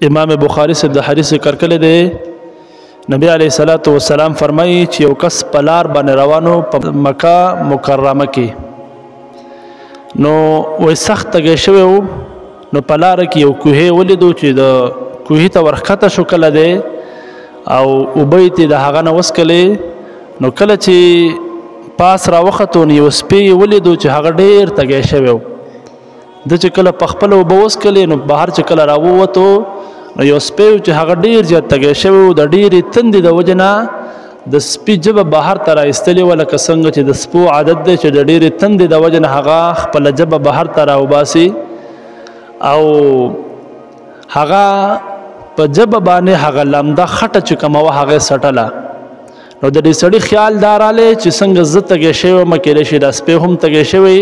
امام بخاری سے د حدیث ذکر کړی دی نبی علیہ الصلوۃ والسلام فرمایي چې یو کس په لار باندې روانو په مکه مکرمه کې نو وای سخت تږی شوی و نو په لاره کې یو کوهی ولیدو چې د کوهي ته ورښکته شو کله دی او اوبه یې د هغه نه وڅکلې نو کله چې پاس راوختو نو یو سپی یې ولیدو چې هغه ډېر تږی شوی و د چې کله په خپله اوبه وڅکلې نو بهر چې کله راووتو نو یو سپی و چې هغه ډېر زیات تږی شوی و د ډېرې تندې د وجې نه د سپي ژبه بهر ته راایستلې وه لکه څنګه چې د سپو عادت دی چې د ډېرې تندې د وجې نه هغه خپله ژبه بهر ته راوباسي او هغه په ژبه باندې هغه لمده خټه چې کومه وه هغه یې څټله نو د دې سړي خیال دا رالی چې څنګه زه تږی شوی وم کیدای شي دا سپی هم تږی شوی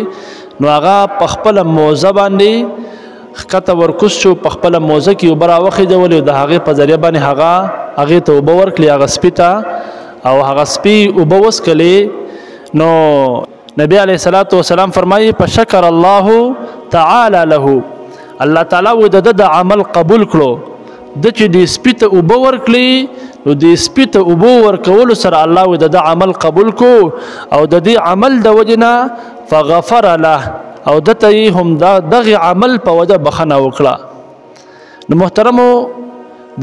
نو هغه په خپله موزه باندې ښکته ورکوز شو په خپله موزه کې اوبه راوخېجولې او د هغې په ذریعه باندې هغې ته اوبه ورکړي هغه سپي ته او هغه سپي اوبه وڅکلې نو نبی علیه الصلاة والسلام فرمایي فشکر الله تعالی له الله تعالی وایي د ده د عمل قبول کړو د چې دې سپي ته اوبه ورکړي نو دې سپي ته اوبه ورکولو سره الله وایي د ده عمل قبول کړو او د دې عمل د وجې نه فغفر له او دته یې هم دغه عمل په وجه بخښنه وکړه نو محترمو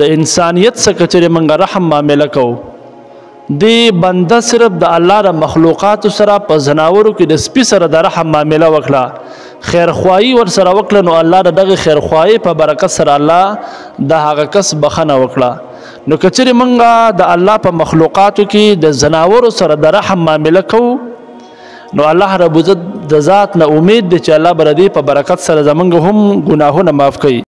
د انسانیت څخه که چېرې موږ رحم معامله کوو دې بنده صرف د الله د مخلوقاتو سره په ځناورو کې د سپي سره د رحم معامله وکړه خیرخواهي ورسره وکړه نو الله د دغه خیرخواهي په برکت سره الله د هغه کس بخښنه وکړه نو که چېرې موږ د الله په مخلوقاتو کې د ځناورو سره د رحم معامله کوو نو الله رب عزت د ذات نه امید دی چې الله به د دې په برکت سره زموږ هم ګناهونه معاف کوي